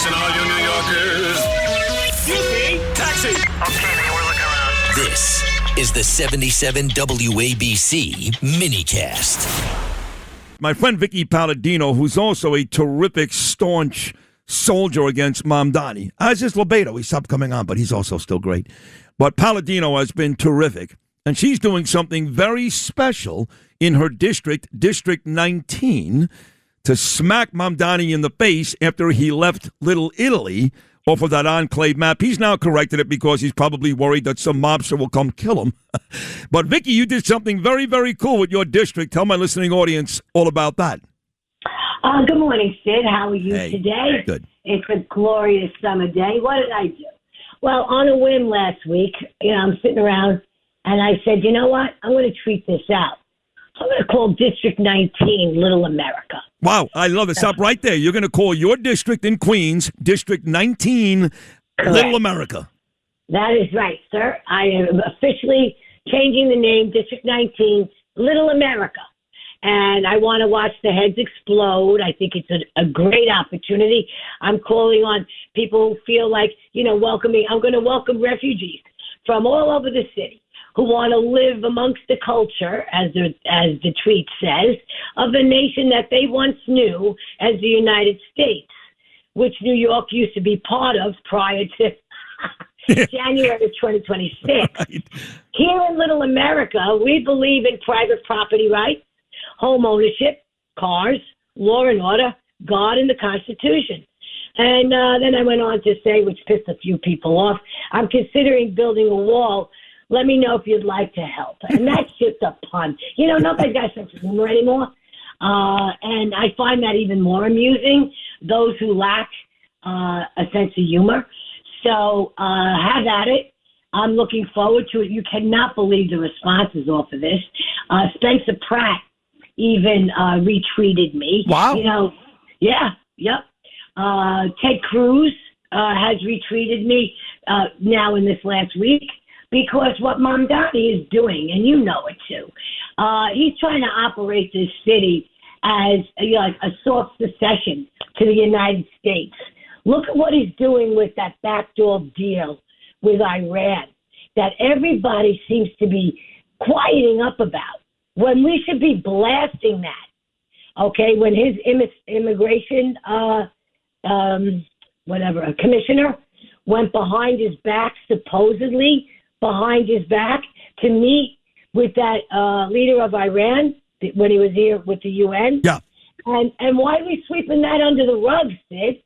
Listen, all you New Yorkers. Excuse me, taxi. Okay, man, we're looking around. This is the 77 WABC minicast. My friend Vickie Paladino, who's also a terrific, staunch soldier against Mamdani, as is Lebedo. He stopped coming on, but he's also still great. But Paladino has been terrific, and she's doing something very special in her district, District 19, to smack Mamdani in the face after he left Little Italy off of that enclave map. He's now corrected it because he's probably worried that some mobster will come kill him. But, Vickie, you did something very, very cool with your district. Tell my listening audience all about that. Good morning, Sid. How are you today? Good. It's a glorious summer day. What did I do? Well, on a whim last week, I'm sitting around, and I said, you know what? I'm going to treat this out. I'm going to call District 19 Little America. Wow, I love it. Stop right there. You're going to call your district in Queens District 19 Correct. Little America. That is right, sir. I am officially changing the name District 19 Little America. And I want to watch the heads explode. I think it's a great opportunity. I'm calling on people who feel like, welcoming. I'm going to welcome refugees from all over the city who want to live amongst the culture, as the tweet says, of the nation that they once knew as the United States, which New York used to be part of prior to January of 2026. Right. Here in Little America, we believe in private property rights, home ownership, cars, law and order, God, and the Constitution. And then I went on to say, which pissed a few people off, I'm considering building a wall. Let me know if you'd like to help. And that's just a pun. Nobody's got a sense of humor anymore. And I find that even more amusing, those who lack a sense of humor. So have at it. I'm looking forward to it. You cannot believe the responses off of this. Spencer Pratt even retweeted me. Wow. Yep. Ted Cruz has retweeted me now in this last week. Because what Mamdani is doing, and you know it too, he's trying to operate this city as a soft secession to the United States. Look at what he's doing with that backdoor deal with Iran that everybody seems to be quieting up about, when we should be blasting that. Okay, when his immigration commissioner went behind his back, supposedly behind his back, to meet with that leader of Iran when he was here with the UN. Yeah. And why are we sweeping that under the rug, Sid?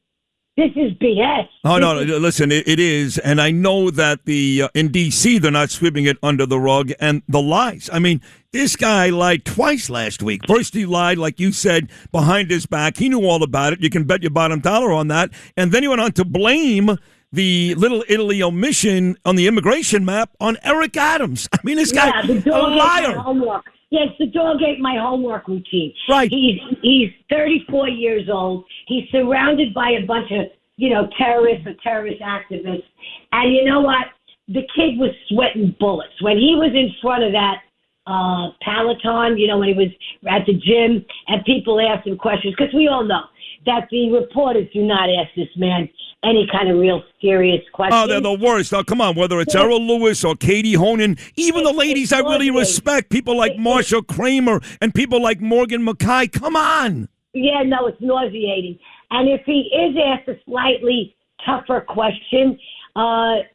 This is BS. Oh, no, listen, it is. And I know that in D.C., they're not sweeping it under the rug. And the lies. I mean, this guy lied twice last week. First, he lied, like you said, behind his back. He knew all about it. You can bet your bottom dollar on that. And then he went on to blame the Little Italy omission on the immigration map on Eric Adams. I mean, this guy, a liar. Yes, the dog ate my homework routine. Right. He's 34 years old. He's surrounded by a bunch of, terrorists or terrorist activists. And you know what? The kid was sweating bullets. When he was in front of that Peloton, when he was at the gym and people asked him questions, because we all know that the reporters do not ask this man any kind of real serious questions. Oh, they're the worst. Oh, come on, whether it's Errol Lewis or Katie Honan, even the ladies I really respect, people like Marsha Kramer and people like Morgan Mackay, come on. Yeah, no, it's nauseating. And if he is asked a slightly tougher question,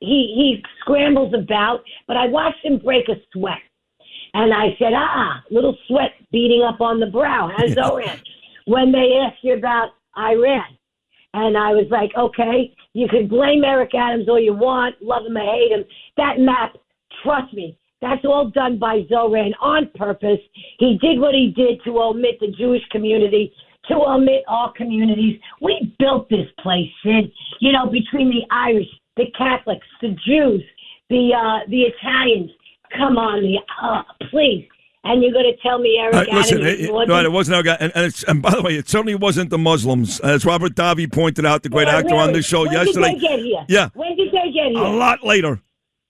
he scrambles about, but I watched him break a sweat. And I said, little sweat beating up on the brow. How's Zoran? When they ask you about Iran. And I was like, okay, you can blame Eric Adams all you want, love him or hate him. That map, trust me, that's all done by Zoran on purpose. He did what he did to omit the Jewish community, to omit our communities. We built this place, Sid, between the Irish, the Catholics, the Jews, the Italians. Come on, please. And you're going to tell me Eric Adams... It wasn't our guy. And by the way, it certainly wasn't the Muslims. As Robert Davi pointed out, the great actor on this show yesterday. When did they get here? Yeah. When did they get here? A lot later.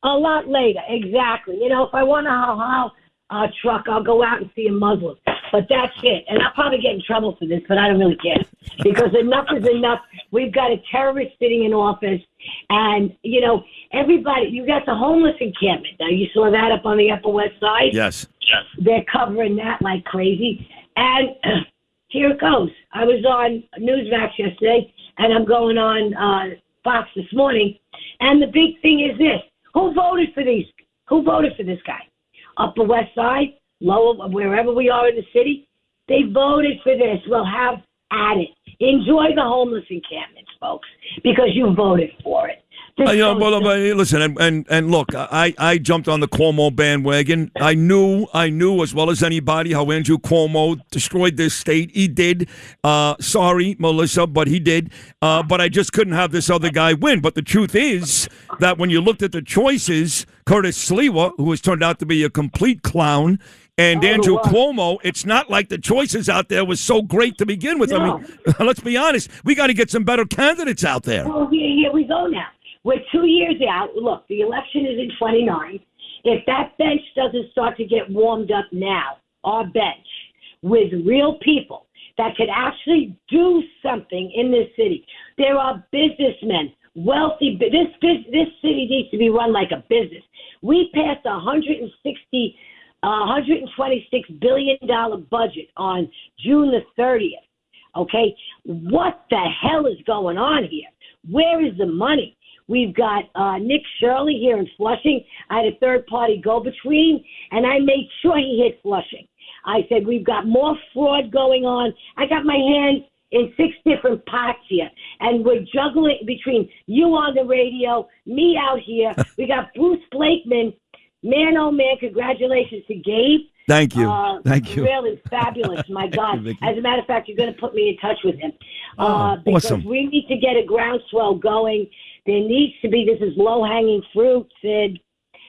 A lot later, exactly. If I want a halal truck, I'll go out and see a Muslim. But that's it. And I'll probably get in trouble for this, but I don't really care. Because enough is enough. We've got a terrorist sitting in office. And, everybody, you got the homeless encampment. Now, you saw that up on the Upper West Side? Yes. They're covering that like crazy. And here it goes. I was on Newsmax yesterday, and I'm going on Fox this morning. And the big thing is this. Who voted for these? Who voted for this guy? Upper West Side, lower, wherever we are in the city, they voted for this. Well, have at it. Enjoy the homeless encampments, folks, because you voted for it. Listen, and look, I jumped on the Cuomo bandwagon. I knew as well as anybody how Andrew Cuomo destroyed this state. He did. Sorry, Melissa, but he did. But I just couldn't have this other guy win. But the truth is that when you looked at the choices, Curtis Sliwa, who has turned out to be a complete clown, and Andrew Cuomo, it's not like the choices out there was so great to begin with. No. I mean, let's be honest. We got to get some better candidates out there. Well, here we go now. We're 2 years out. Look, the election is in 29. If that bench doesn't start to get warmed up now, our bench, with real people that could actually do something in this city. There are businessmen, wealthy. This city needs to be run like a business. We passed $126 billion budget on June the 30th. Okay, what the hell is going on here? Where is the money? We've got Nick Shirley here in Flushing. I had a third-party go-between, and I made sure he hit Flushing. I said, we've got more fraud going on. I got my hands in 6 different pots here, and we're juggling between you on the radio, me out here. We got Bruce Blakeman. Man, oh, man, congratulations to Gabe. Thank you. Thank you. Really fabulous. My God. As a matter of fact, you're going to put me in touch with him. Because awesome. We need to get a groundswell going. There needs to be, this is low-hanging fruit, Sid.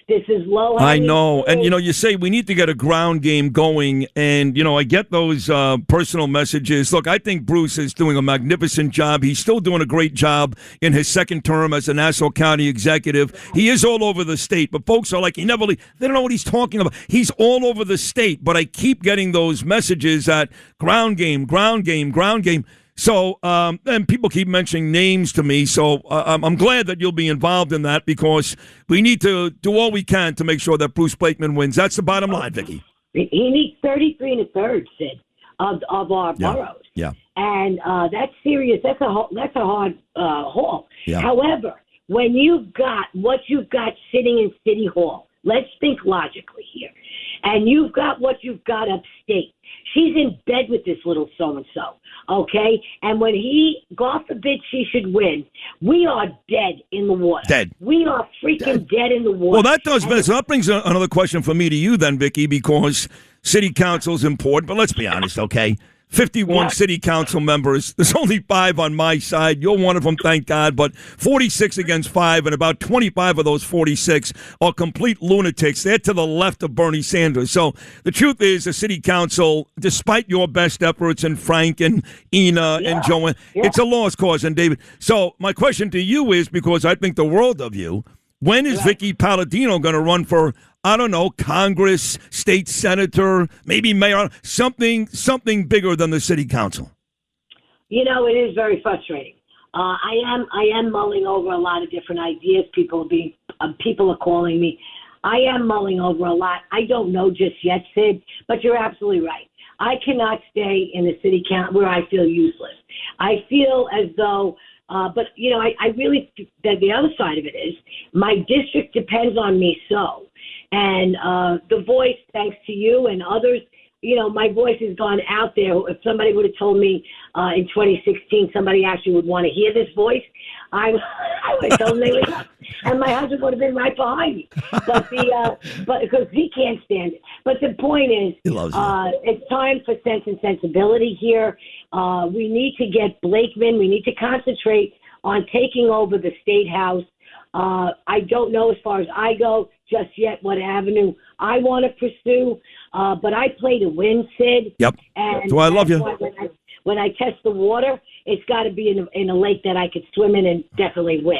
This is low-hanging I know. fruit. And, you say we need to get a ground game going. And, I get those personal messages. Look, I think Bruce is doing a magnificent job. He's still doing a great job in his second term as a Nassau County executive. He is all over the state. But folks are like, they don't know what he's talking about. He's all over the state. But I keep getting those messages that ground game, ground game, ground game. So, and people keep mentioning names to me, so I'm glad that you'll be involved in that because we need to do all we can to make sure that Bruce Blakeman wins. That's the bottom line, Vickie. He needs 33 1/3, Sid, of our boroughs. Yeah. And that's serious. That's a hard haul. Yeah. However, when you've got what you've got sitting in City Hall, let's think logically here, and you've got what you've got upstate. She's in bed with this little so-and-so, okay? And when God forbid she should win, we are dead in the water. Dead. We are freaking dead in the water. Well, that brings another question for me to you then, Vickie, because city council is important. But let's be honest, okay? 51 city council members. There's only 5 on my side. You're one of them, thank God. But 46 against 5, and about 25 of those 46 are complete lunatics. They're to the left of Bernie Sanders. So the truth is, the city council, despite your best efforts, and Frank and Ina and Joanne, it's a lost cause. And David, so my question to you is, because I think the world of you, when is Vickie Paladino going to run for, I don't know, Congress, state senator, maybe mayor, something bigger than the city council? It is very frustrating. I am mulling over a lot of different ideas. People are calling me. I am mulling over a lot. I don't know just yet, Sid, but you're absolutely right. I cannot stay in the city council where I feel useless. I feel as though but, I really, the other side of it is my district depends on me so. And the voice, thanks to you and others, my voice has gone out there. If somebody would have told me in 2016 somebody actually would want to hear this voice, I would have told them they would not. And my husband would have been right behind me. But because he can't stand it. But the point is, he loves you. It's time for sense and sensibility here. We need to get Blakeman. We need to concentrate on taking over the State House. I don't know as far as I go just yet what avenue I want to pursue, but I play to win, Sid. Yep. And so I love you. When I test the water, it's got to be in a lake that I could swim in and definitely win.